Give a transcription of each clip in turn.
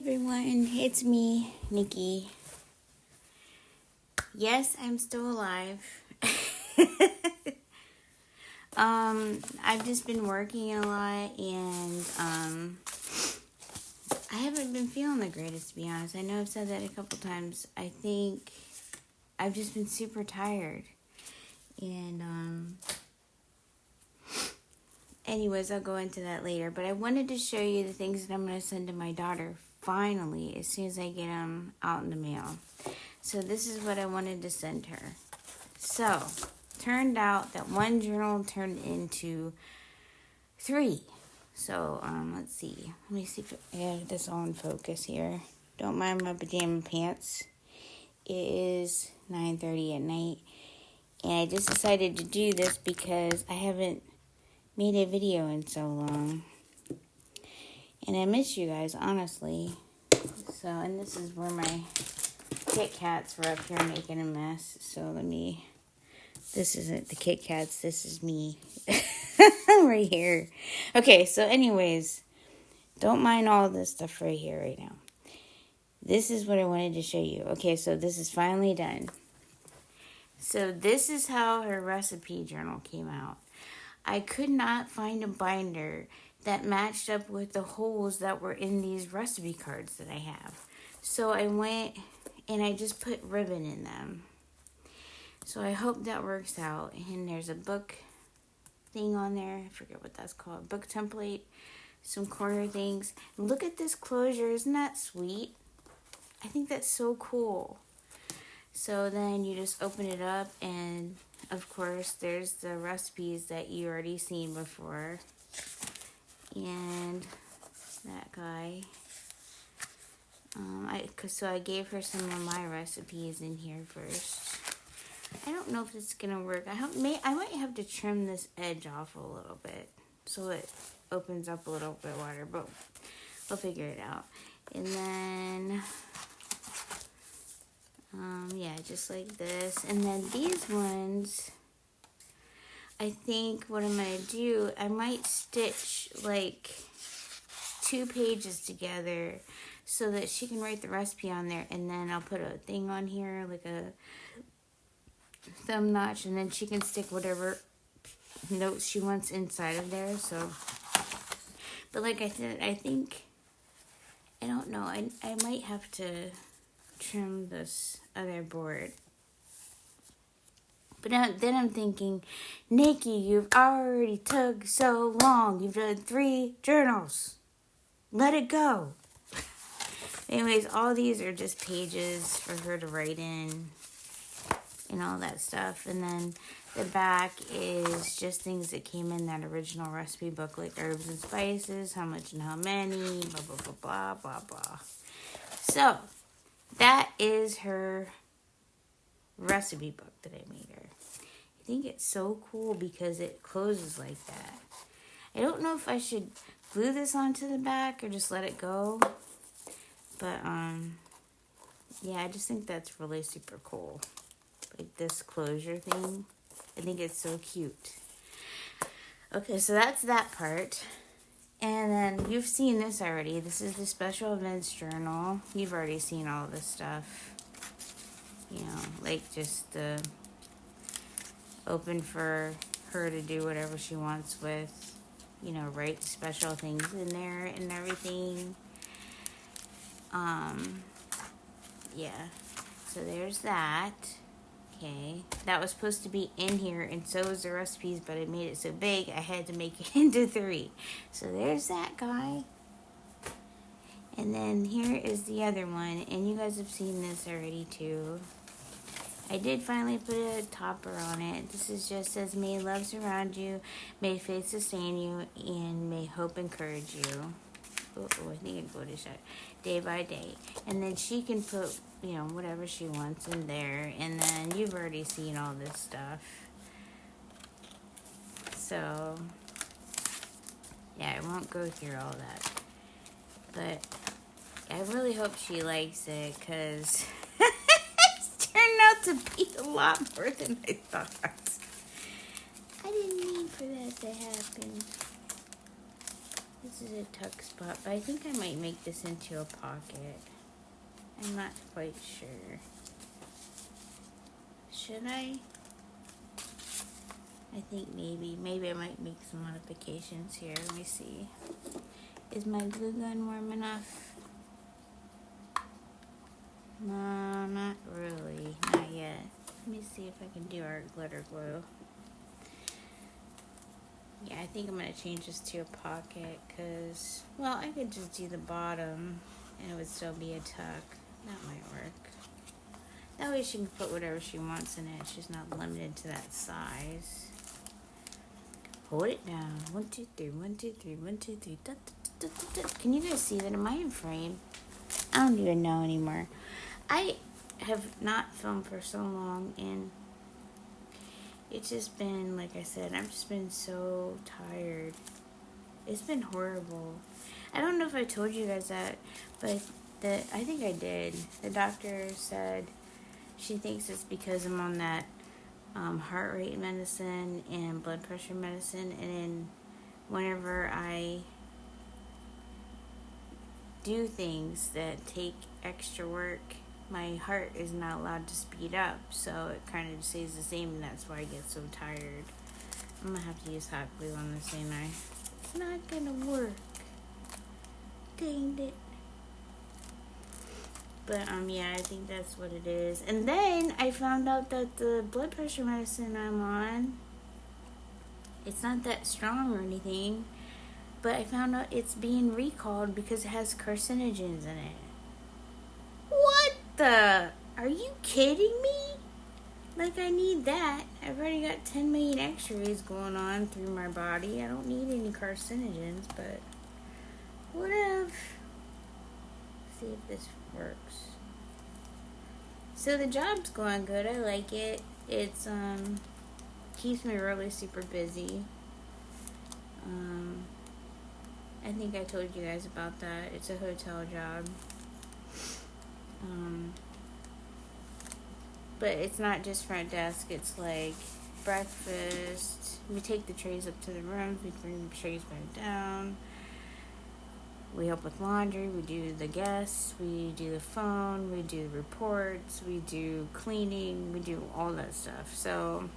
everyone, it's me, Nicki. Yes, I'm still alive. I've just been working a lot and I haven't been feeling the greatest, to be honest. I know I've said that a couple times. I think I've just been super tired. And anyways, I'll go into that later. But I wanted to show you the things that I'm going to send to my daughter finally, as soon as I get them out in the mail. So this is what I wanted to send her. So, turned out that one journal turned into 3. So, let's see. Let me see if I have this all in focus here. Don't mind my pajama pants. It is 9:30 at night. And I just decided to do this because I haven't made a video in so long. And I miss you guys, honestly. So, and this is where my Kit Kats were up here making a mess. So this isn't the Kit Kats, this is me. Right here. Okay, so anyways, don't mind all this stuff right here, right now. This is what I wanted to show you. Okay, so this is finally done. So this is how her recipe journal came out. I could not find a binder that matched up with the holes that were in these recipe cards that I have. So I went and I just put ribbon in them. So I hope that works out. And there's a book thing on there. I forget what that's called. Book template. Some corner things. Look at this closure. Isn't that sweet? I think that's so cool. So then you just open it up and of course there's the recipes that you already seen before. And that guy. So I gave her some of my recipes in here first. I don't know if it's gonna work. I might have to trim this edge off a little bit so it opens up a little bit wider, but we'll figure it out. And then, yeah, just like this. And then these ones, I think what I'm gonna do, I might stitch like 2 pages together so that she can write the recipe on there, and then I'll put a thing on here, like a thumb notch, and then she can stick whatever notes she wants inside of there. So, but like I said, I think, I don't know, I might have to trim this other board. But then I'm thinking, Nicki, you've already took so long. You've done 3 journals. Let it go. Anyways, all these are just pages for her to write in and all that stuff. And then the back is just things that came in that original recipe book, like herbs and spices, how much and how many, blah, blah, blah, blah, blah, blah. So, that is her recipe book that I made her. I think it's so cool because it closes like that. I don't know if I should glue this onto the back or just let it go. But, yeah, I just think that's really super cool. Like this closure thing. I think it's so cute. Okay, so that's that part. And then you've seen this already. This is the special events journal. You've already seen all this stuff. You know, like just the open for her to do whatever she wants with, you know, write special things in there and everything. Yeah, so there's that. Okay, that was supposed to be in here, and so was the recipes, but I made it so big, I had to make it into 3. So there's that guy. And then here is the other one, and you guys have seen this already too. I did finally put a topper on it. This is just says, may love surround you, may faith sustain you, and may hope encourage you. Oh, I think I put it day by day. And then she can put, you know, whatever she wants in there. And then you've already seen all this stuff. So, yeah, I won't go through all that. But I really hope she likes it because it's turned out to be a lot more than I thought. I didn't mean for that to happen. This is a tuck spot, but I think I might make this into a pocket. I'm not quite sure. Should I? I think maybe I might make some modifications here. Let me see. Is my glue gun warm enough? No, not really. Not yet. Let me see if I can do our glitter glue. Yeah, I think I'm going to change this to a pocket because, well, I could just do the bottom and it would still be a tuck. That might work. That way she can put whatever she wants in it. She's not limited to that size. Hold it down. 1, 2, 3, 1, 2, 3, 1, 2, 3. Da, da, da, da, da. Can you guys see that? Am I in frame? I don't even know anymore. I have not filmed for so long, and it's just been, like I said, I've just been so tired. It's been horrible. I don't know if I told you guys that, but I think I did. The doctor said she thinks it's because I'm on that heart rate medicine and blood pressure medicine, and then whenever I do things that take extra work, my heart is not allowed to speed up, so it kind of stays the same, and that's why I get so tired. I'm gonna have to use hot glue on this, ain't I? It's not gonna work. Dang it. But, yeah, I think that's what it is. And then I found out that the blood pressure medicine I'm on, it's not that strong or anything, but I found out it's being recalled because it has carcinogens in it. What the? Are you kidding me? Like, I need that. I've already got 10 million x-rays going on through my body. I don't need any carcinogens, but whatever. See if this works. So the job's going good. I like it. It's keeps me really super busy. I think I told you guys about that. It's a hotel job. But it's not just front desk. It's like breakfast. We take the trays up to the rooms. We bring the trays back down. We help with laundry, we do the guests, we do the phone, we do reports, we do cleaning, we do all that stuff. So,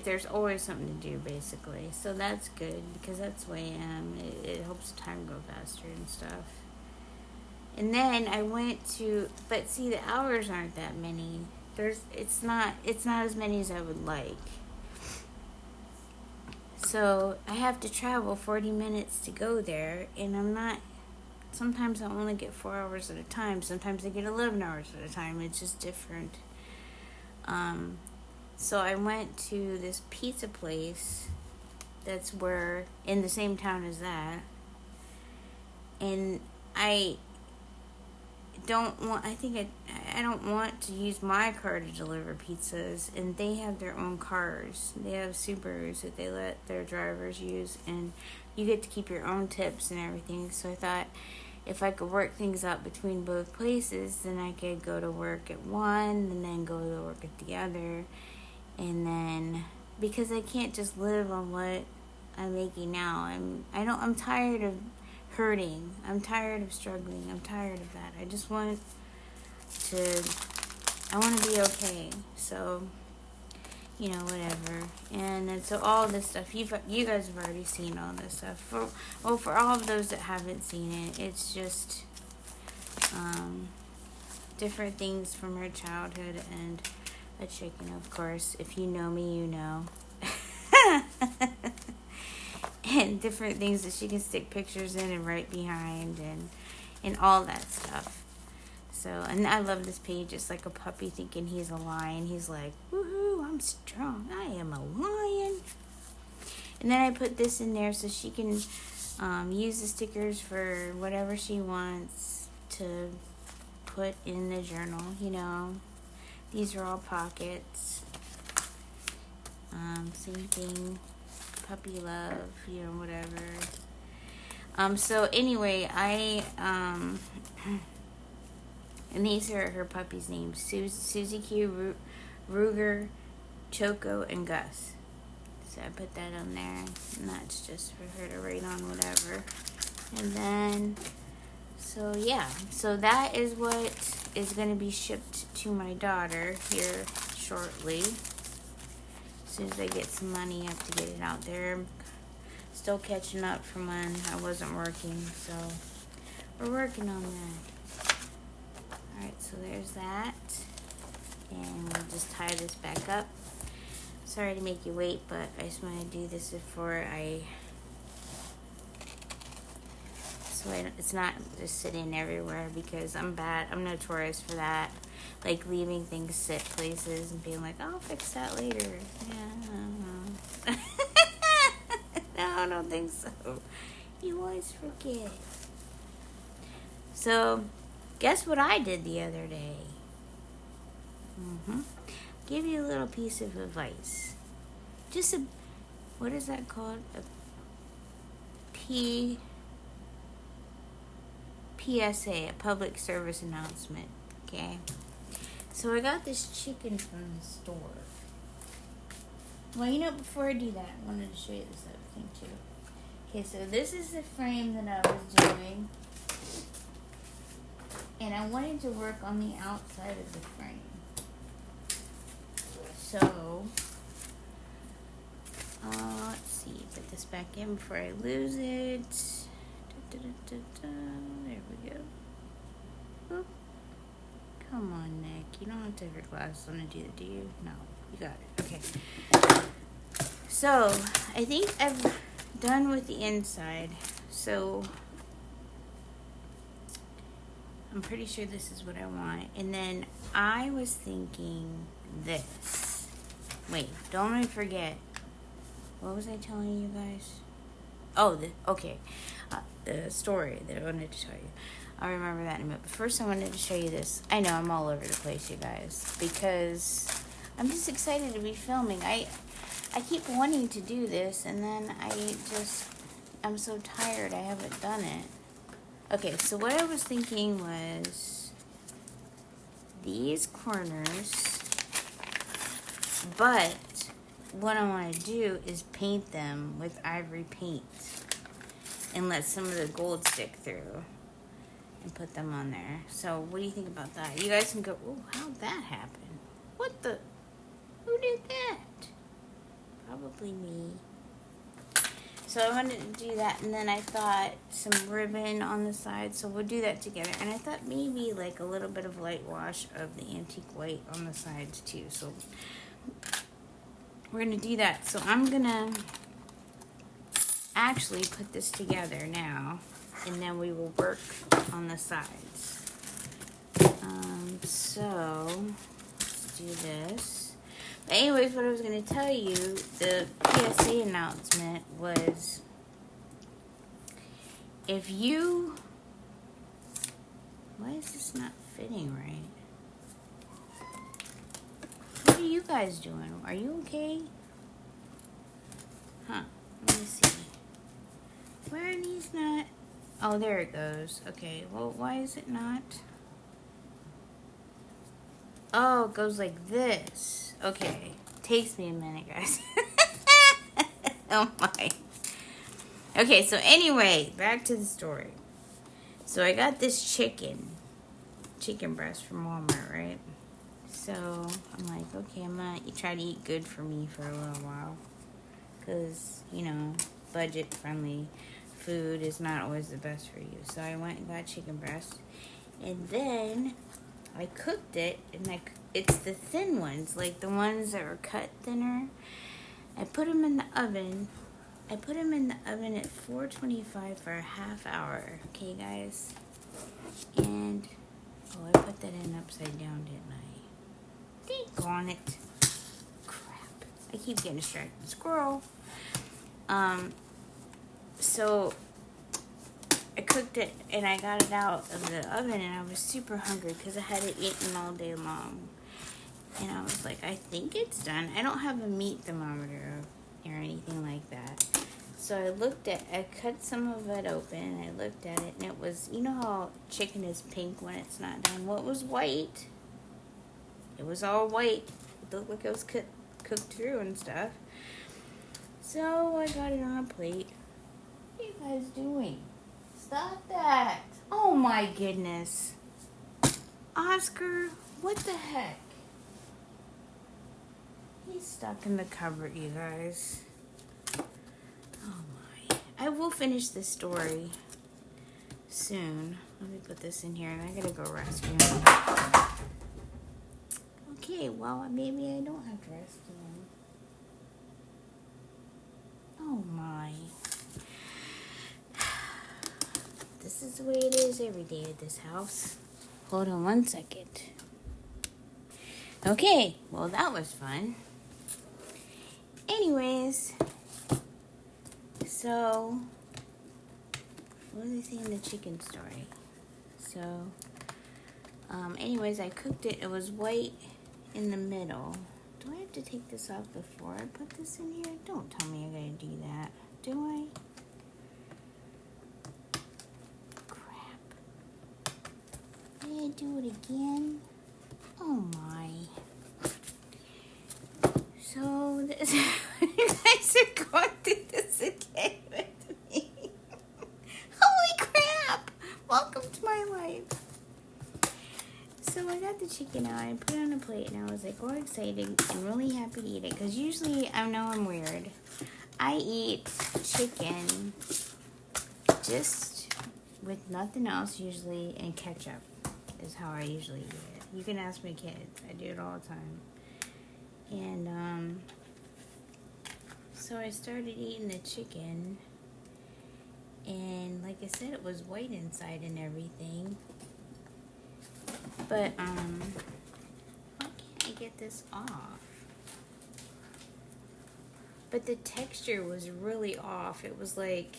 there's always something to do, basically. So that's good, because that's the way I am. It helps the time go faster and stuff. And then I went to, but see, the hours aren't that many. It's not as many as I would like. So I have to travel 40 minutes to go there, and sometimes I only get 4 hours at a time. Sometimes I get 11 hours at a time. It's just different. So I went to this pizza place that's in the same town as that. And I don't want to use my car to deliver pizzas, and they have their own cars. They have Subarus that they let their drivers use, and you get to keep your own tips and everything. So I thought if I could work things out between both places, then I could go to work at one and then go to work at the other. And then, because I can't just live on what I'm making now, I'm tired of hurting. I'm tired of struggling. I'm tired of that. I just want to be okay. So, whatever. And then, so all this stuff, you guys have already seen all this stuff. For all of those that haven't seen it, it's just different things from her childhood, and a chicken, of course. If you know me, you know. And different things that she can stick pictures in and write behind, and all that stuff. So, and I love this page. It's like a puppy thinking he's a lion. He's like, woohoo, I'm strong. I am a lion. And then I put this in there so she can use the stickers for whatever she wants to put in the journal, These are all pockets. Same thing. Puppy love, whatever. So anyway, and these are her puppies' names: Susie Q, Ruger, Choco, and Gus. So I put that on there, and that's just for her to write on whatever. And then, so yeah, so that is what is going to be shipped to my daughter here shortly. As soon as I get some money, I have to get it out there. Still catching up from when I wasn't working, so we're working on that. Alright, so there's that. And we'll just tie this back up. Sorry to make you wait, but I just want to do this before so it's not just sitting everywhere, because I'm bad. I'm notorious for that. Like leaving things sit places and being like, I'll fix that later. Yeah, no, I don't think so. You always forget. So, guess what I did the other day? Give you a little piece of advice. Just a, what is that called? A PSA, a public service announcement. Okay. So I got this chicken from the store. Well, before I do that, I wanted to show you this other thing too. Okay, so this is the frame that I was doing. And I wanted to work on the outside of the frame. So, let's see, put this back in before I lose it. There we go. Oop. Come on, Nick. You don't have to have your glasses on to do that, do you? No, you got it. Okay. So, I think I've done with the inside. So, I'm pretty sure this is what I want. And then I was thinking this. Wait, don't let me forget. What was I telling you guys? Oh, okay. The story that I wanted to tell you. I'll remember that in a minute. But first I wanted to show you this. I know I'm all over the place, you guys. Because I'm just excited to be filming. I keep wanting to do this. And then I'm so tired I haven't done it. Okay, so what I was thinking was these corners. But what I want to do is paint them with ivory paint and let some of the gold stick through and put them on there. So what do you think about that? You guys can go, oh, how'd that happen? What the? Who did that? Probably me. So I wanted to do that, and then I thought some ribbon on the side, so we'll do that together. And I thought maybe like a little bit of light wash of the antique white on the sides too. So we're going to do that. So I'm going to actually put this together now, and then we will work on the sides. So let's do this. But anyways, what I was going to tell you, the PSA announcement was, if you, why is this not fitting right? What are you guys doing? Are you okay? Huh, let me see. Where are these not? Oh, there it goes. Okay, well, why is it not? Oh, it goes like this. Okay, takes me a minute, guys. Oh my. Okay, so anyway, back to the story. So I got this chicken breast from Walmart, right? So I'm like, okay, I'm gonna try to eat good for me for a little while, because, budget friendly food is not always the best for you. So I went and got chicken breast, and then I cooked it, and it's the thin ones, like the ones that were cut thinner. I put them in the oven. I put them in the oven at 425 for a half hour. Okay, guys? And, oh, I put that in upside down, didn't I? Daggone it. Crap. I keep getting distracted. Squirrel. So I cooked it, and I got it out of the oven, and I was super hungry because I hadn't eaten all day long. And I was like, I think it's done. I don't have a meat thermometer or anything like that. So I cut some of it open, and I looked at it, and it was, you know how chicken is pink when it's not done? Well, it was white. It was all white. It looked like it was cooked through and stuff. So I got it on a plate. What are you guys doing? Stop that. Oh my goodness. Oscar, what the heck? He's stuck in the cupboard, you guys. Oh my. I will finish this story soon. Let me put this in here and I gotta go rescue him. Okay, well, maybe I don't have to rescue him. Oh my. This is the way it is every day at this house. Hold on one second. Okay, well, that was fun. Anyways, so what was I saying? The chicken story. So, anyways, I cooked it. It was white in the middle. Do I have to take this off before I put this in here? Don't tell me I gotta do that. Do I? Crap. Did I do it again? Oh my. So this, you guys are going through this again with me. Holy crap! Welcome to my life. So I got the chicken out, I put it on a plate, and I was like all excited and really happy to eat it. Because usually, I know I'm weird, I eat chicken just with nothing else usually, and ketchup is how I usually eat it. You can ask my kids, I do it all the time. And so I started eating the chicken, and like I said, it was white inside and everything. But why can't I get this off? But the texture was really off. It was like,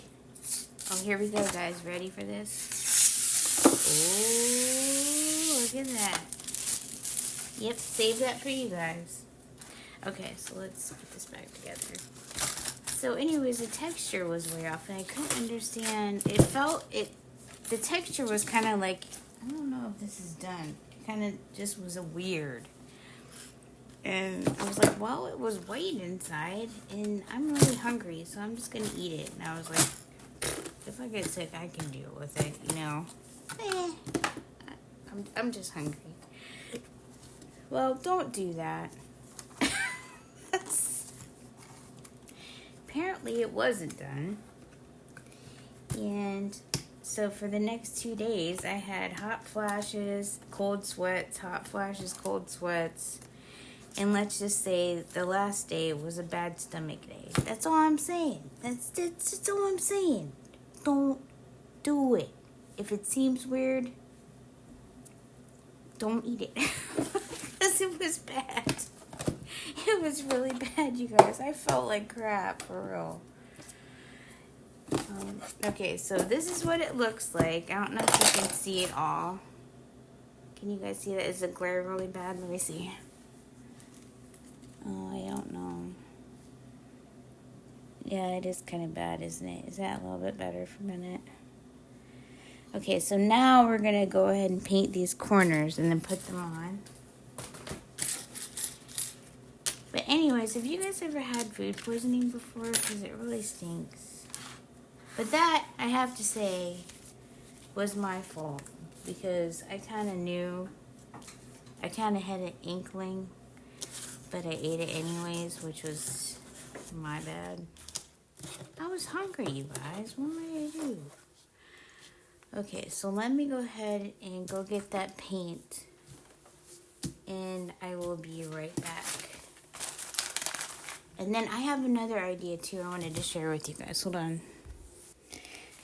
oh, here we go, guys. Ready for this? Oh, look at that. Yep, save that for you guys. Okay, so let's put this back together. So anyways, the texture was way off, and I couldn't understand. The texture was kind of like, I don't know if this is done. It kind of just was a weird. And I was like, well, it was white inside, and I'm really hungry, so I'm just going to eat it. And I was like, if I get sick, I can deal with it, you know. I'm just hungry. Well, don't do that. Apparently it wasn't done. And so for the next 2 days, I had hot flashes, cold sweats, hot flashes, cold sweats. And let's just say the last day was a bad stomach day. That's all I'm saying. That's all I'm saying. Don't do it. If it seems weird, don't eat it. Because it was bad. It was really bad, you guys. I felt like crap, for real. Okay, so this is what it looks like. I don't know if you can see it all. Can you guys see that? Is the glare really bad? Let me see. Oh, I don't know. Yeah, it is kind of bad, isn't it? Is that a little bit better for a minute? Okay, so now we're going to go ahead and paint these corners and then put them on. But anyways, have you guys ever had food poisoning before? Because it really stinks. But that, I have to say, was my fault. Because I kind of knew. I kind of had an inkling. But I ate it anyways, which was my bad. I was hungry, you guys. What am I going to do? Okay, so let me go ahead and go get that paint. And I will be right back. And then I have another idea too I wanted to share with you guys. Hold on.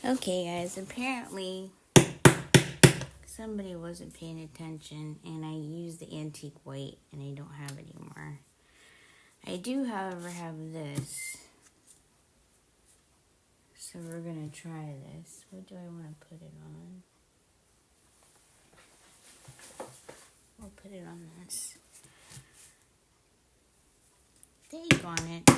Okay, guys. Apparently, somebody wasn't paying attention. And I used the antique white. And I don't have it anymore. I do, however, have this. So we're going to try this. What do I want to put it on? We'll put it on this. Daggone it.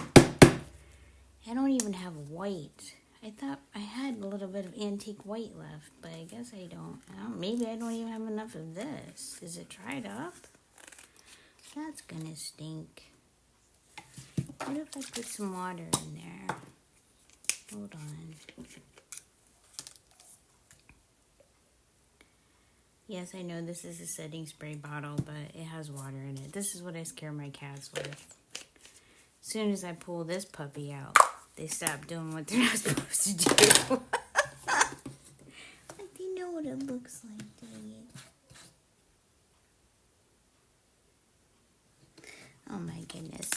I don't even have white. I thought I had a little bit of antique white left, but I guess I don't. Maybe I don't even have enough of this. Is it dried up? That's gonna stink. What if I put some water in there? Hold on. Yes, I know this is a setting spray bottle, but it has water in it. This is what I scare my cats with. As soon as I pull this puppy out, they stop doing what they're not supposed to do. Like, they know what it looks like, dang it. Oh my goodness.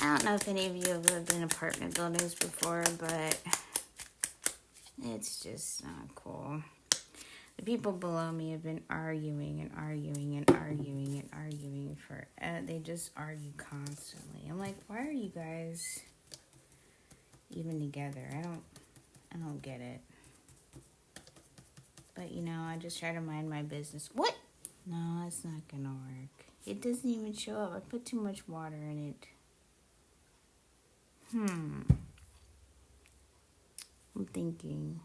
I don't know if any of you have lived in apartment buildings before, but it's just not cool. The people below me have been arguing and arguing and arguing and arguing for, they just argue constantly. I'm like, why are you guys even together? I don't get it. But you know, I just try to mind my business. What? No, it's not gonna work. It doesn't even show up. I put too much water in it. I'm thinking.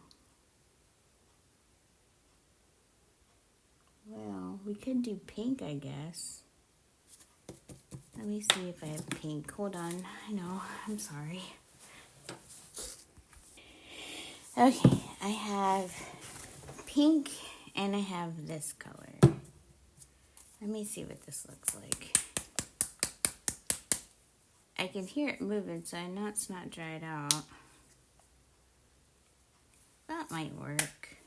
Well, we could do pink, I guess. Let me see if I have pink. Hold on. I know. I'm sorry. Okay, I have pink and I have this color. Let me see what this looks like. I can hear it moving, so I know it's not dried out. That might work.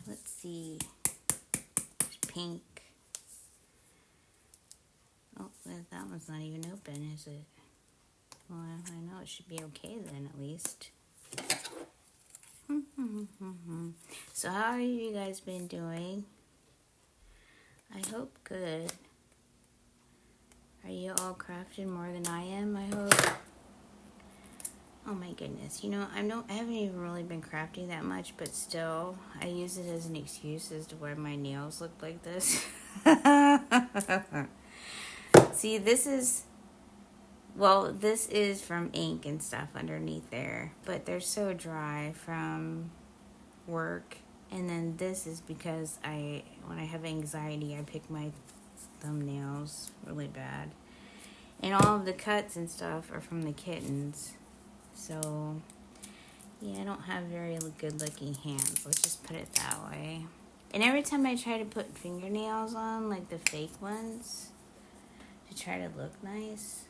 Let's see. There's pink. Oh, that one's not even open, is it? Well, I know it should be okay then, at least. So how have you guys been doing? I hope good. Are you all crafting more than I am, I hope? Oh my goodness. You know, I haven't even really been crafting that much, but still, I use it as an excuse as to why my nails look like this. See, this is from ink and stuff underneath there, but they're so dry from work. And then this is because when I have anxiety, I pick my thumbnails really bad. And all of the cuts and stuff are from the kittens. So, yeah, I don't have very good looking hands. Let's just put it that way. And every time I try to put fingernails on, like the fake ones, to try to look nice,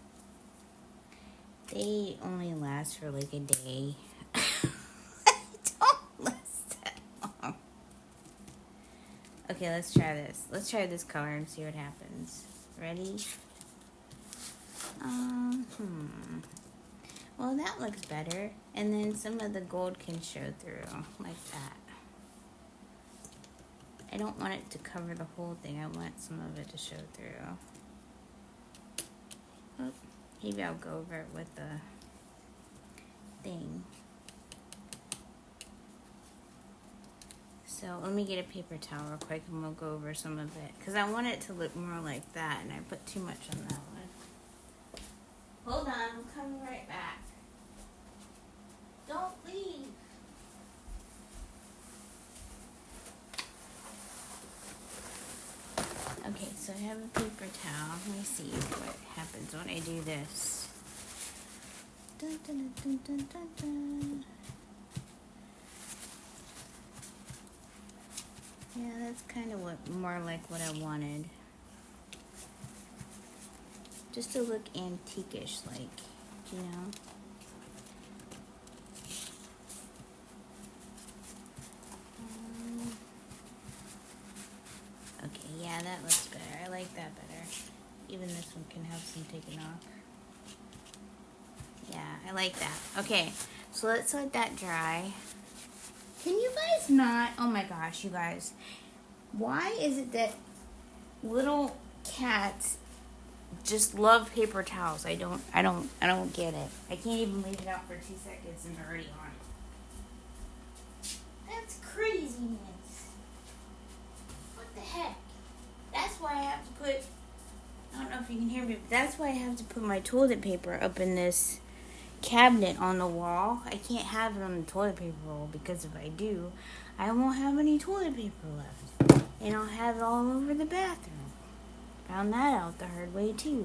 they only last for like a day. Don't last that long. Okay, let's try this. Let's try this color and see what happens. Ready? Well, that looks better. And then some of the gold can show through, like that. I don't want it to cover the whole thing. I want some of it to show through. Oh, maybe I'll go over it with the thing. So let me get a paper towel real quick and we'll go over some of it. Because I want it to look more like that and I put too much on that one. Hold on, I'm coming right back. Don't leave. Okay, so I have a paper towel. Let me see what happens when I do this. Dun, dun, dun, dun, dun, dun. Yeah, that's kind of more like what I wanted. Just to look antique-ish, like, you know? Okay, yeah, that looks better. I like that better. Even this one can have some taken off. Yeah, I like that. Okay, so let's let that dry. Can you guys not? Oh my gosh, you guys. Why is it that little cats just love paper towels? I don't get it. I can't even leave it out for 2 seconds and they're already on. That's craziness. What the heck? That's why I have to put, I don't know if you can hear me, but that's why I have to put my toilet paper up in this cabinet on the wall. I can't have it on the toilet paper roll because if I do, I won't have any toilet paper left. And I'll have it all over the bathroom. Found that out the hard way too.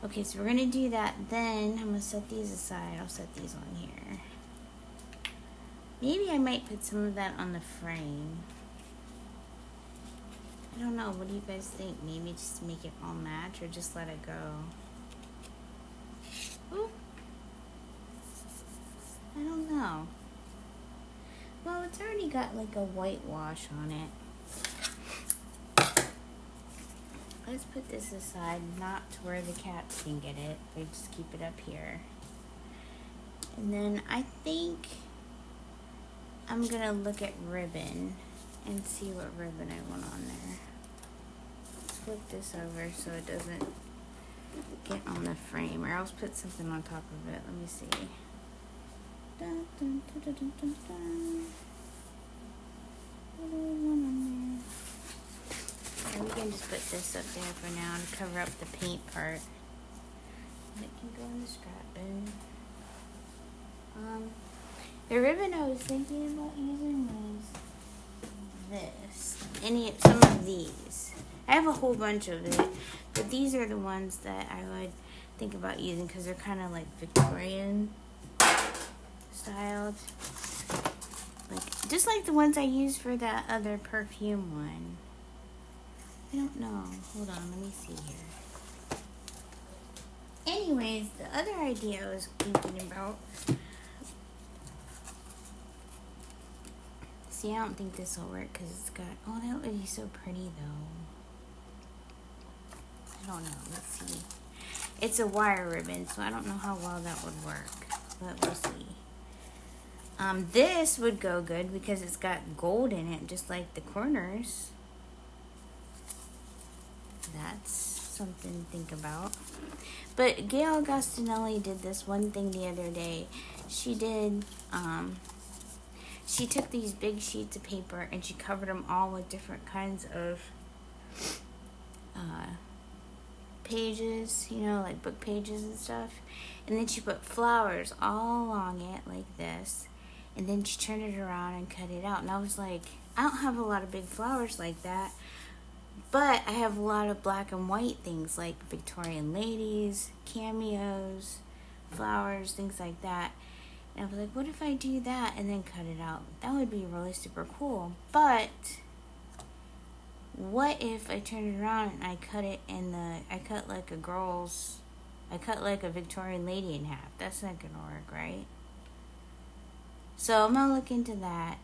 Okay, so we're gonna do that. Then I'm gonna set these aside. I'll set these on here. Maybe I might put some of that on the frame. I don't know. What do you guys think? Maybe just make it all match or just let it go? Ooh. I don't know. Well, it's already got like a whitewash on it. Let's put this aside, not to where the cats can get it. I just keep it up here. And then I think I'm gonna look at ribbon and see what ribbon I want on there. Let's flip this over so it doesn't get on the frame, or else put something on top of it. Let me see. Dun, dun, dun, dun, dun, dun, dun. What do I want on there? And we can just put this up there for now to cover up the paint part. And it can go in the scrap bin. The ribbon I was thinking about using was this. Some of these. I have a whole bunch of it, but these are the ones that I would think about using because they're kind of like Victorian styled. Like, just like the ones I used for that other perfume one. I don't know. Hold on, let me see here. Anyways, the other idea I was thinking about. See, I don't think this will work because it's got. Oh, that would be so pretty though. I don't know. Let's see. It's a wire ribbon, so I don't know how well that would work, but we'll see. This would go good because it's got gold in it, just like the corners. That's something to think about. But Gail Agostinelli did this one thing the other day. She did, she took these big sheets of paper and she covered them all with different kinds of pages, you know, like book pages and stuff. And then she put flowers all along it like this. And then she turned it around and cut it out. And I was like, I don't have a lot of big flowers like that. But I have a lot of black and white things like Victorian ladies, cameos, flowers, things like that. And I was like, what if I do that and then cut it out? That would be really super cool. But what if I turn it around and I cut it I cut like a Victorian lady in half? That's not gonna work, right? So I'm gonna look into that.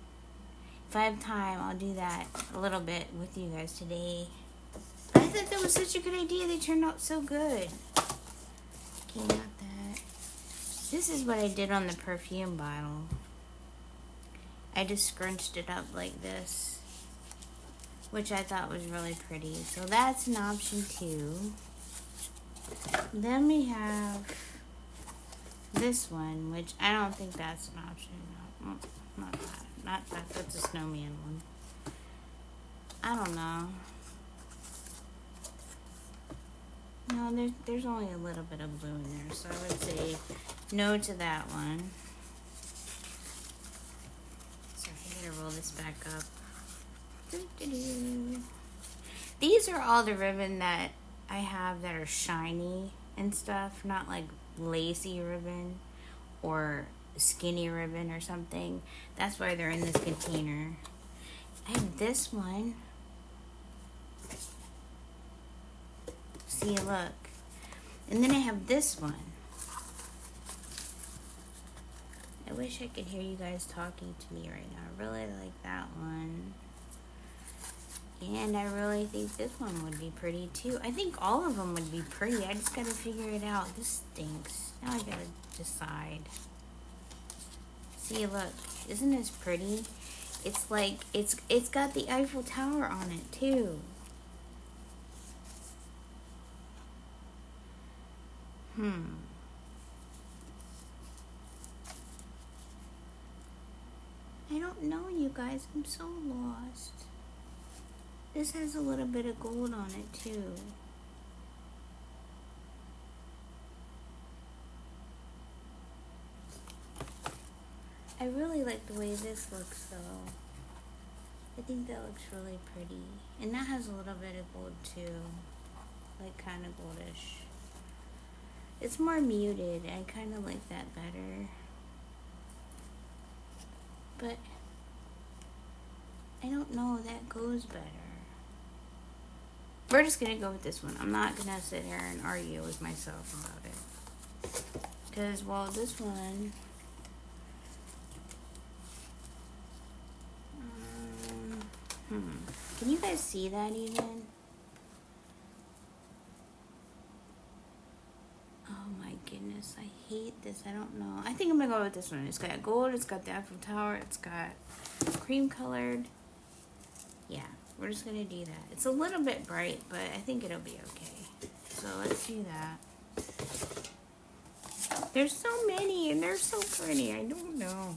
If I have time, I'll do that a little bit with you guys today. I thought that was such a good idea. They turned out so good. Okay, not that. This is what I did on the perfume bottle. I just scrunched it up like this, which I thought was really pretty. So that's an option too. Then we have this one, which I don't think that's an option. No, not that. Not that. That's a snowman one. I don't know. No, there's only a little bit of blue in there, so I would say no to that one. Sorry, I gotta roll this back up. Doo-doo-doo. These are all the ribbon that I have that are shiny and stuff, not like lacy ribbon or skinny ribbon or something. That's why they're in this container. I have this one. See, look. And then I have this one. I wish I could hear you guys talking to me right now. I really like that one. And I really think this one would be pretty too. I think all of them would be pretty. I just gotta figure it out. This stinks. Now I gotta decide. See, look. Isn't this pretty? It's like, it's got the Eiffel Tower on it too. I don't know, you guys. I'm so lost. This has a little bit of gold on it too. I really like the way this looks though. I think that looks really pretty. And that has a little bit of gold too. Like kind of goldish. It's more muted. I kind of like that better. But I don't know, that goes better. We're just gonna go with this one. I'm not gonna sit here and argue with myself about it. Because, well, this one... Can you guys see that even? Oh my goodness, I hate this. I don't know. I think I'm gonna go with this one. It's got gold, it's got the Eiffel Tower, it's got cream colored. Yeah, we're just gonna do that. It's a little bit bright, but I think it'll be okay. So let's do that. There's so many and they're so pretty. I don't know.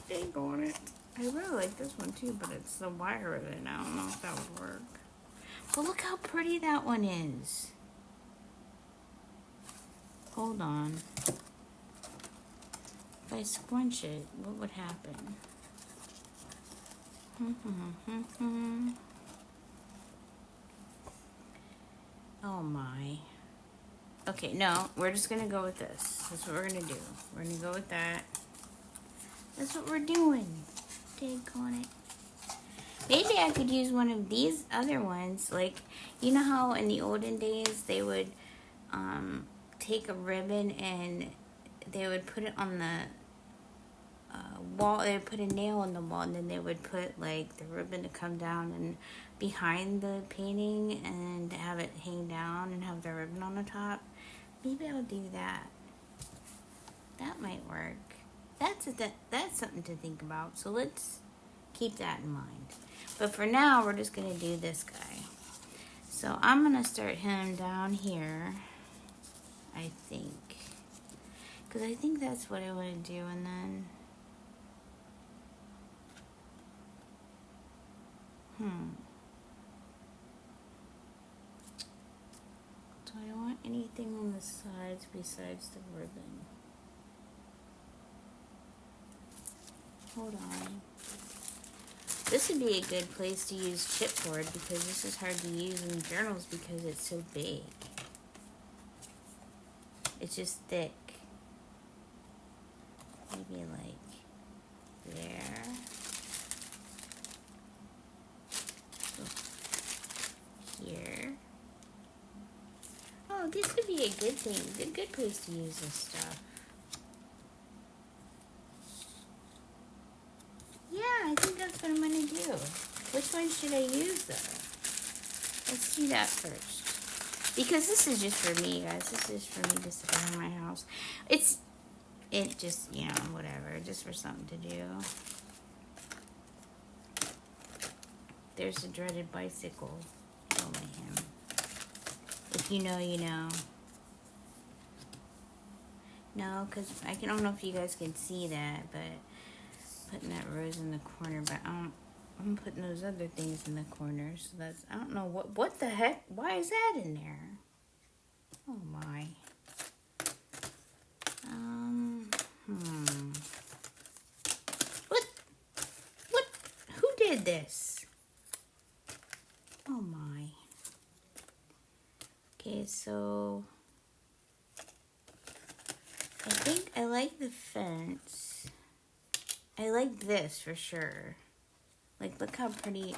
Dang on it. I really like this one too, but it's the wire of it. I don't know if that would work. But look how pretty that one is. Hold on. If I scrunch it, what would happen? Oh my. Okay, no, we're just gonna go with this. That's what we're gonna do. We're gonna go with that. That's what we're doing. Take on it. Maybe I could use one of these other ones. Like, you know how in the olden days they would take a ribbon and they would put it on the wall. They would put a nail in the wall, and then they would put like the ribbon to come down and behind the painting and have it hang down and have the ribbon on the top. Maybe I'll do that. That might work. That's something to think about. So let's keep that in mind. But for now, we're just gonna do this guy. So I'm gonna start him down here, I think, because I think that's what I want to do. And then do I want anything on the sides besides the ribbon? Hold on. This would be a good place to use chipboard because this is hard to use in journals because it's so big. It's just thick. Maybe like there. So here. Oh, this would be a good thing. A good place to use this stuff. I think that's what I'm going to do. Which one should I use, though? Let's do that first. Because this is just for me, guys. This is for me to sit around my house. It just, you know, whatever. Just for something to do. There's the dreaded bicycle. Oh, man. If you know, you know. No, because I don't know if you guys can see that, but... putting that rose in the corner, but I'm putting those other things in the corner. So that's, I don't know what the heck. Why is that in there? Oh my. What? Who did this? Oh my. Okay, so I think I like the fence. I like this for sure. Like, look how pretty,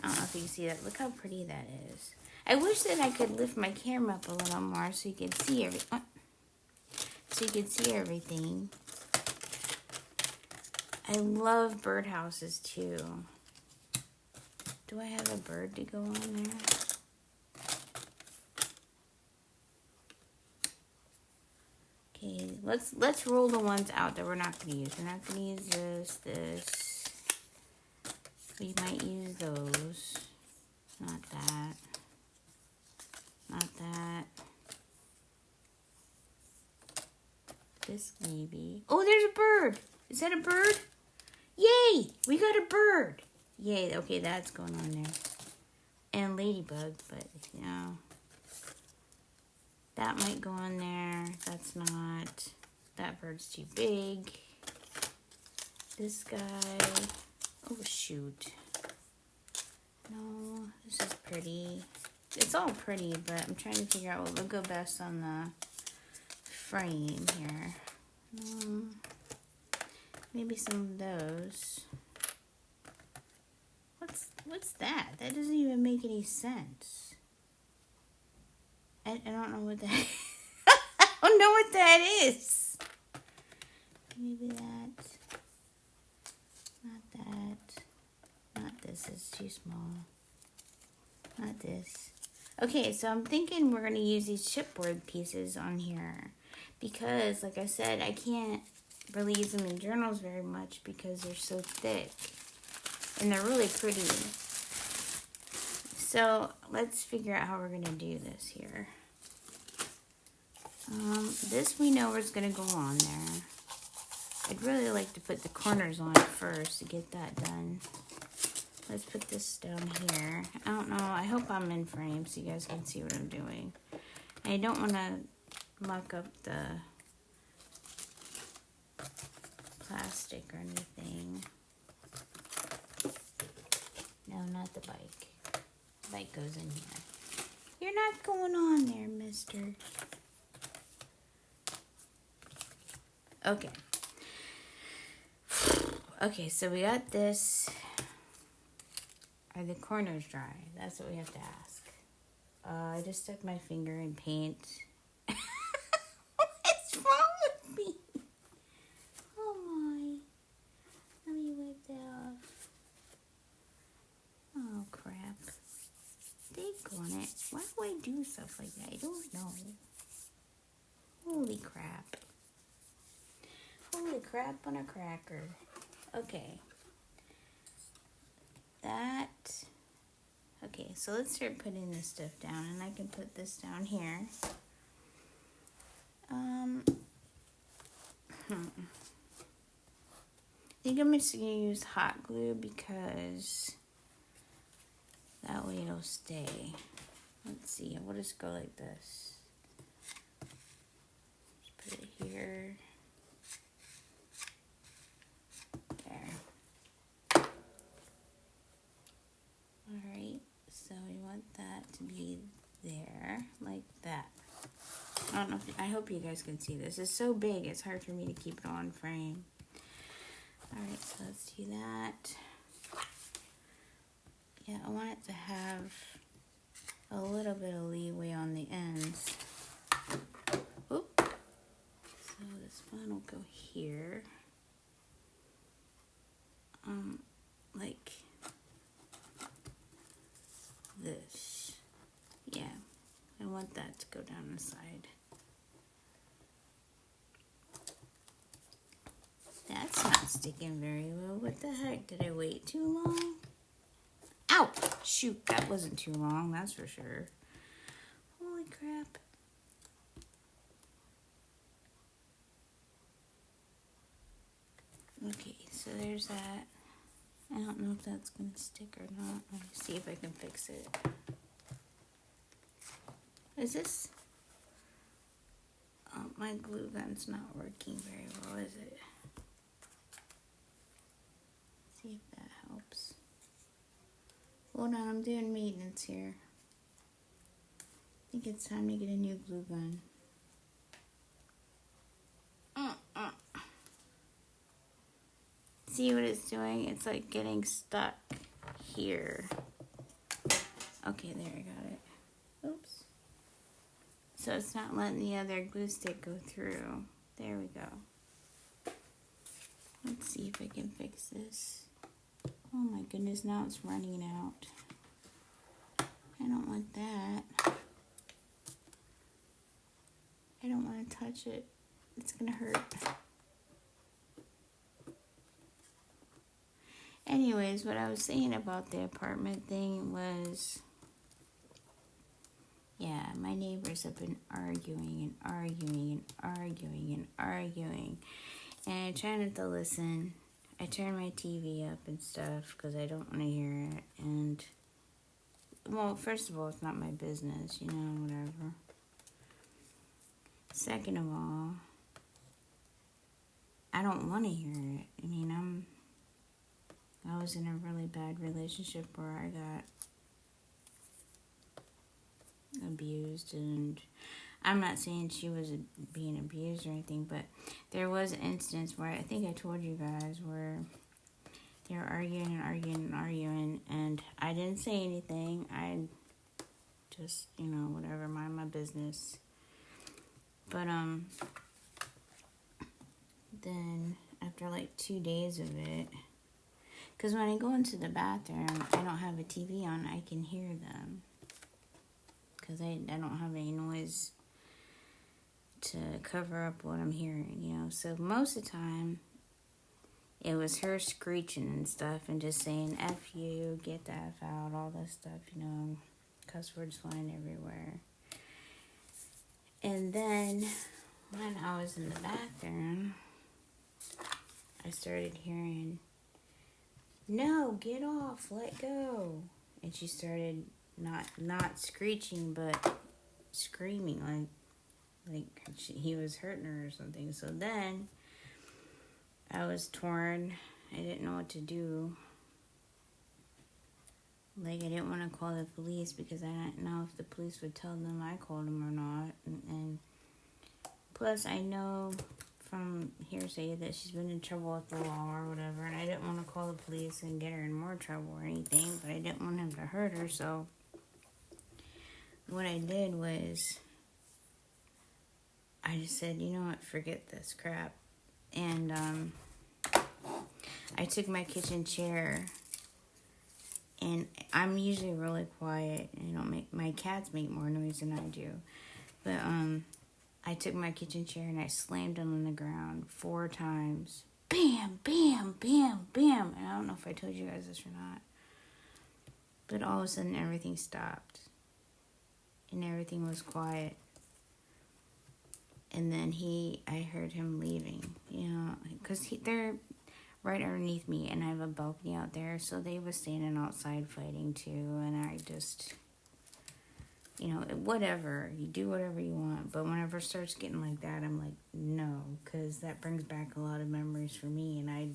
I don't know if you can see that. Look how pretty that is. I wish that I could lift my camera up a little more so you can see everything. I love birdhouses too. Do I have a bird to go on there? Okay, let's roll the ones out that we're not going to use. We're not going to use this. We might use those. Not that. Not that. This maybe. Oh, there's a bird. Is that a bird? Yay! We got a bird. Yay. Okay, that's going on there. And ladybug, but you know. That might go on there. That's not. That bird's too big. This guy. Oh, shoot. No, this is pretty. It's all pretty, but I'm trying to figure out what would go best on the frame here. Maybe some of those. What's that? That doesn't even make any sense. I don't know what that is. I don't know what that is. Maybe that. Not that. Not this. It's too small. Not this. Okay, so I'm thinking we're going to use these chipboard pieces on here. Because, like I said, I can't really use them in journals very much because they're so thick. And they're really pretty. So, let's figure out how we're going to do this here. This we know is going to go on there. I'd really like to put the corners on first to get that done. Let's put this down here. I don't know. I hope I'm in frame so you guys can see what I'm doing. I don't want to muck up the plastic or anything. No, not the bike. The bike goes in here. You're not going on there, mister. Okay. Okay, so we got this. Are the corners dry? That's what we have to ask. I just stuck my finger in paint. What's wrong with me? Oh my. Let me wipe that off. Oh crap. Daggone it. Why do I do stuff like that? I don't know. Holy crap. Holy crap on a cracker. Okay. Okay, so let's start putting this stuff down, and I can put this down here. I think I'm just gonna use hot glue because that way it'll stay. Let's see, we'll just go like this. Just put it here. Alright, so we want that to be there, like that. I don't know if, I hope you guys can see this. It's so big, it's hard for me to keep it on frame. Alright, so let's do that. Yeah, I want it to have a little bit of leeway on the ends. Oop. So this one will go here. Like this. Yeah, I want that to go down the side. That's not sticking very well. What the heck? Did I wait too long? Ow! Shoot, that wasn't too long, that's for sure. Holy crap. Okay, so there's that. I don't know if that's going to stick or not. Let me see if I can fix it. Is this? Oh, my glue gun's not working very well, is it? See if that helps. Hold on, I'm doing maintenance here. I think it's time to get a new glue gun. See what it's doing? It's like getting stuck here. Okay, there, I got it. Oops. So it's not letting the other glue stick go through. There we go. Let's see if I can fix this. Oh my goodness, now it's running out. I don't want that. I don't want to touch it. It's gonna hurt. Anyways, what I was saying about the apartment thing was, yeah, my neighbors have been arguing and arguing and arguing and arguing. And I try not to listen. I turn my TV up and stuff because I don't want to hear it. And, well, first of all, it's not my business, you know, whatever. Second of all, I don't want to hear it. I mean, I was in a really bad relationship where I got abused, and I'm not saying she was being abused or anything, but there was an instance where I think I told you guys where they were arguing and arguing and arguing, and I didn't say anything. I just, whatever, mind my business. But then after like 2 days of it, because when I go into the bathroom, I don't have a TV on, I can hear them. Because I don't have any noise to cover up what I'm hearing, So most of the time, it was her screeching and stuff and just saying, F you, get the F out, all that stuff, cuss words flying everywhere. And then, when I was in the bathroom, I started hearing, no, get off, let go. And she started not screeching, but screaming like he was hurting her or something. So then I was torn. I didn't know what to do. Like, I didn't want to call the police because I didn't know if the police would tell them I called them or not. And plus, I know from hearsay that she's been in trouble with the law or whatever, and I didn't want to call the police and get her in more trouble or anything, but I didn't want him to hurt her. So what I did was I just said, you know what, forget this crap. And I took my kitchen chair, and I'm usually really quiet. My cats make more noise than I do. But I took my kitchen chair and I slammed it on the ground 4 times. Bam, bam, bam, bam. And I don't know if I told you guys this or not. But all of a sudden everything stopped. And everything was quiet. And then I heard him leaving, because they're right underneath me, and I have a balcony out there, so they was standing outside fighting too, and I just, whatever, you do whatever you want, but whenever it starts getting like that, I'm like, no, because that brings back a lot of memories for me, and I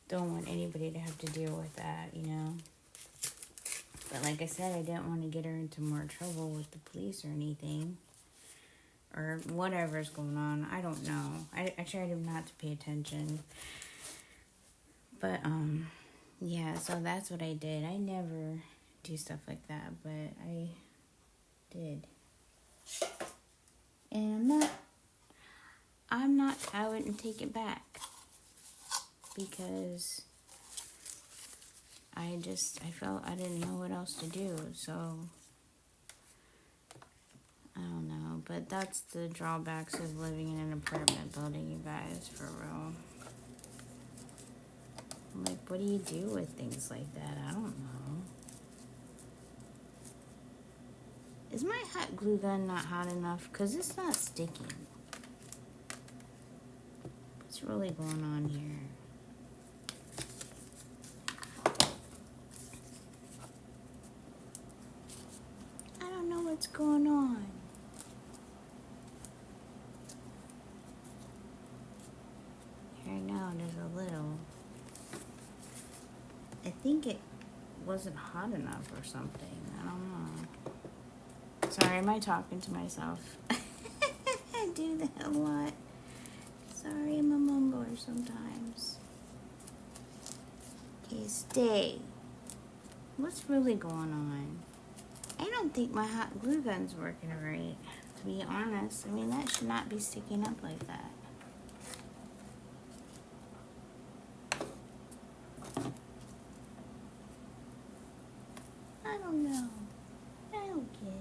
don't want anybody to have to deal with that, But like I said, I didn't want to get her into more trouble with the police or anything. Or whatever's going on. I don't know. I tried not to pay attention. But, yeah, so that's what I did. I never do stuff like that, but I did. And I wouldn't take it back. Because I felt I didn't know what else to do, so I don't know, but that's the drawbacks of living in an apartment building, you guys, for real. Like, what do you do with things like that? I don't know. Is my hot glue gun not hot enough? Because it's not sticking. What's really going on here? I don't know what's going on. Right now, there's a little. I think it wasn't hot enough or something. I don't know. Sorry, am I talking to myself? I do that a lot. Sorry, I'm a mumbler sometimes. Okay, stay. What's really going on? I don't think my hot glue gun's working right, to be honest. I mean, that should not be sticking up like that. I don't know. I don't get it.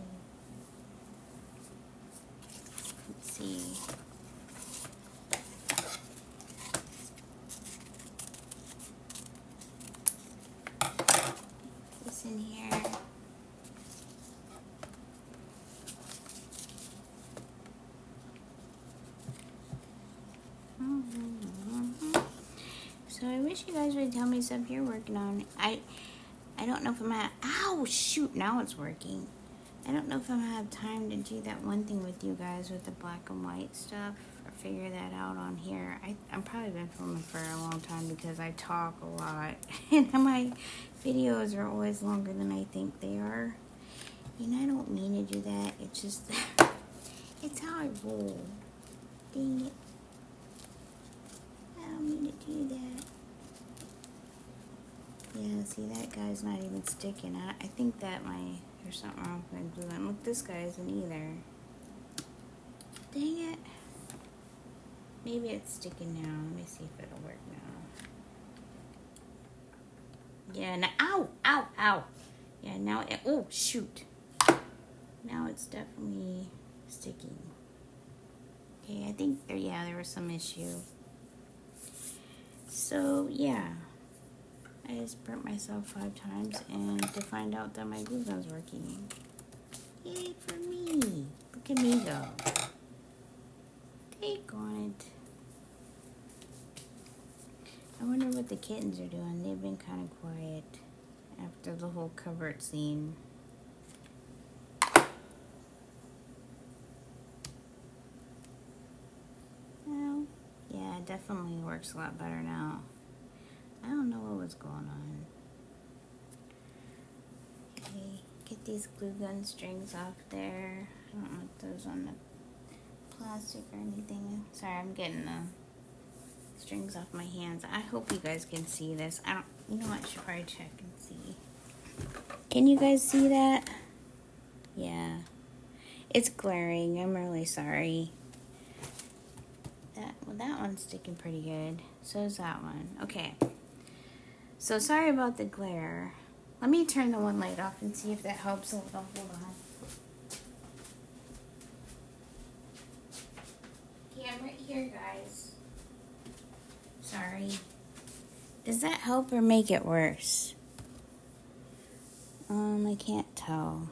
Let's see. This in here. So I wish you guys would tell me stuff you're working on. I don't know if I'm gonna... Ow, shoot, now it's working. I don't know if I'm gonna have time to do that one thing with you guys with the black and white stuff. figure that out on here. I'm probably been filming for a long time because I talk a lot. And my videos are always longer than I think they are. And I don't mean to do that. It's just, it's how I roll. Dang it. I don't mean to do that. Yeah, see, that guy's not even sticking. I think that there's something wrong with my glue gun. Look, this guy isn't either. Dang it. Maybe it's sticking now. Let me see if it'll work now. Yeah, now, ow, ow, ow. Yeah, now, oh, shoot. Now it's definitely sticking. Okay, I think there was some issue. So, yeah. I just burnt myself 5 times and to find out that my glue gun's working. Yay for me. Look at me go. Take on it. I wonder what the kittens are doing. They've been kind of quiet after the whole cupboard scene. Well, yeah, it definitely works a lot better now. I don't know what was going on. Okay, get these glue gun strings off there. I don't want those on the plastic or anything. Sorry, I'm getting the strings off my hands. I hope you guys can see this. You know what, I should probably check and see. Can you guys see that? Yeah. It's glaring. I'm really sorry. That one's sticking pretty good. So is that one. Okay. So sorry about the glare. Let me turn the one light off and see if that helps a little. Hold on. Okay, I'm right here, guys. Sorry. Does that help or make it worse? I can't tell.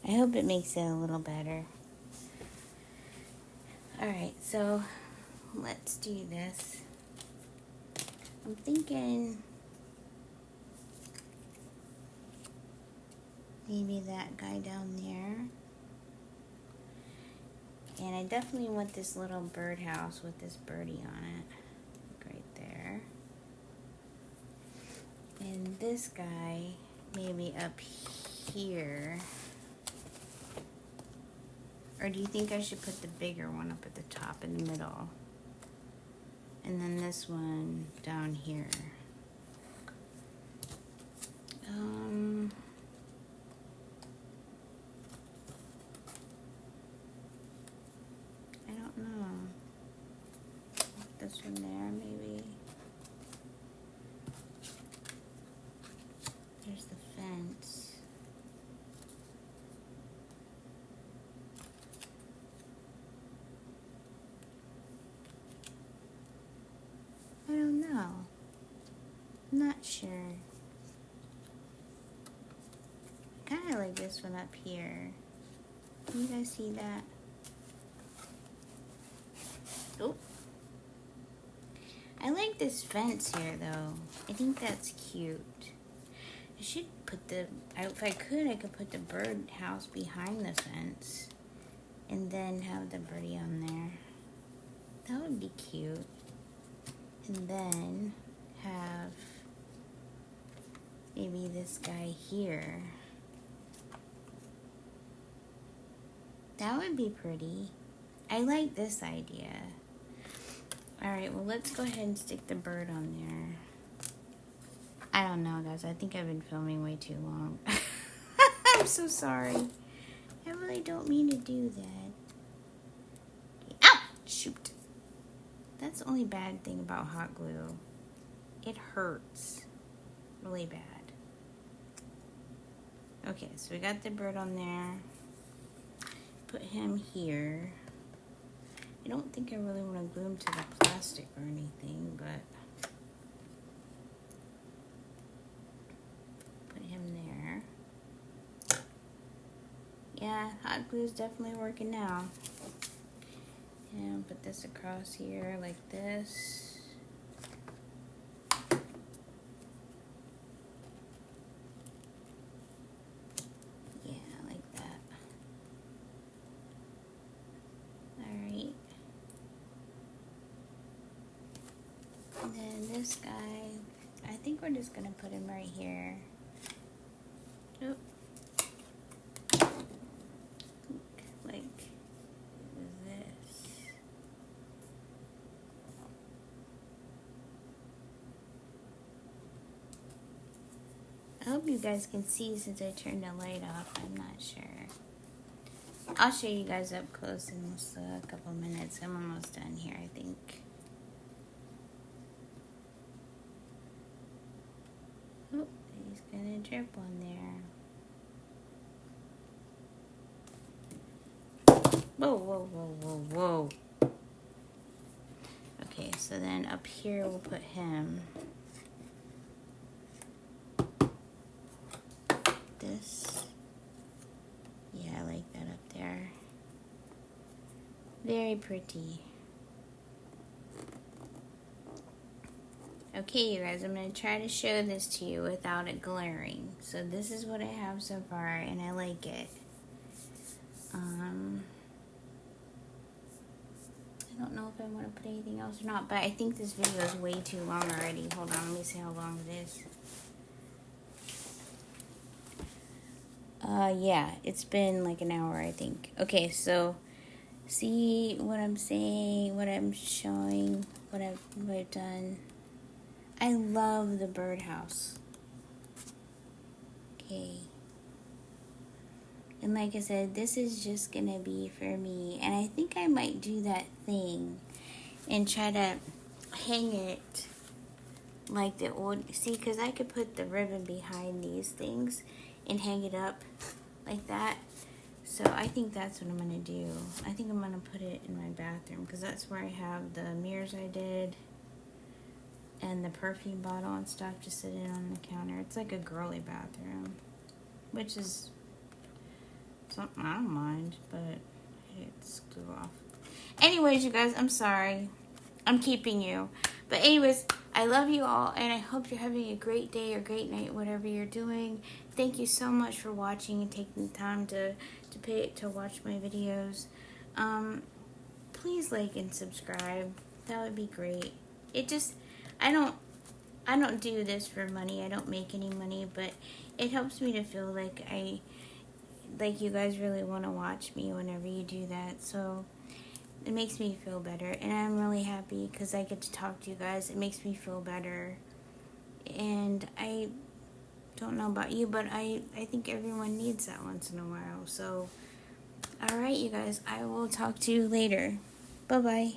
I hope it makes it a little better. Alright, so let's do this. I'm thinking maybe that guy down there. And I definitely want this little birdhouse with this birdie on it. Right there. And this guy maybe up here. Or do you think I should put the bigger one up at the top in the middle? And then this one down here. I don't know. This one there, maybe. There's the fence. I don't know. I'm not sure. I kind of like this one up here. Can you guys see that? Oh. I like this fence here, though. I think that's cute. I should put if I could put the bird house behind the fence. And then have the birdie on there. That would be cute. And then have maybe this guy here. That would be pretty. I like this idea. Alright, well, let's go ahead and stick the bird on there. I don't know, guys. I think I've been filming way too long. I'm so sorry. I really don't mean to do that. Ow! Shoot. That's the only bad thing about hot glue. It hurts really bad. Okay, so we got the bird on there. Put him here. I don't think I really want to glue him to the plastic or anything, but put him there. Yeah, hot glue is definitely working now. And put this across here like this. Yeah, like that. And then this guy, I think we're just gonna put him right here. Oop. Like this. I hope you guys can see since I turned the light off. I'm not sure. I'll show you guys up close in just a couple minutes. I'm almost done here, I think. Oh, he's gonna drip on there. Whoa, whoa, whoa, whoa, whoa. Okay, so then up here we'll put him. This. Yeah, I like that up there. Very pretty. Okay, you guys, I'm going to try to show this to you without it glaring. So this is what I have so far, and I like it. I don't know if I want to put anything else or not, but I think this video is way too long already. Hold on, let me see how long it is. Yeah, it's been like an hour, I think. Okay, so see what I'm saying, what I'm showing, what I've done. I love the birdhouse. Okay. And like I said, this is just gonna be for me. And I think I might do that thing and try to hang it like the old, see, because I could put the ribbon behind these things and hang it up like that. So I think that's what I'm gonna do. I think I'm gonna put it in my bathroom because that's where I have the mirrors I did and the perfume bottle and stuff just sitting on the counter. It's like a girly bathroom, which is something I don't mind, but it's glue off. Anyways, you guys, I'm sorry. I'm keeping you. But anyways, I love you all, and I hope you're having a great day or great night, whatever you're doing. Thank you so much for watching and taking the time to watch my videos. Please like and subscribe. That would be great. It just, I don't do this for money. I don't make any money, but it helps me to feel like you guys really want to watch me whenever you do that. So it makes me feel better, and I'm really happy because I get to talk to you guys. It makes me feel better, and I don't know about you, but I think everyone needs that once in a while. So, all right, you guys, I will talk to you later. Bye-bye.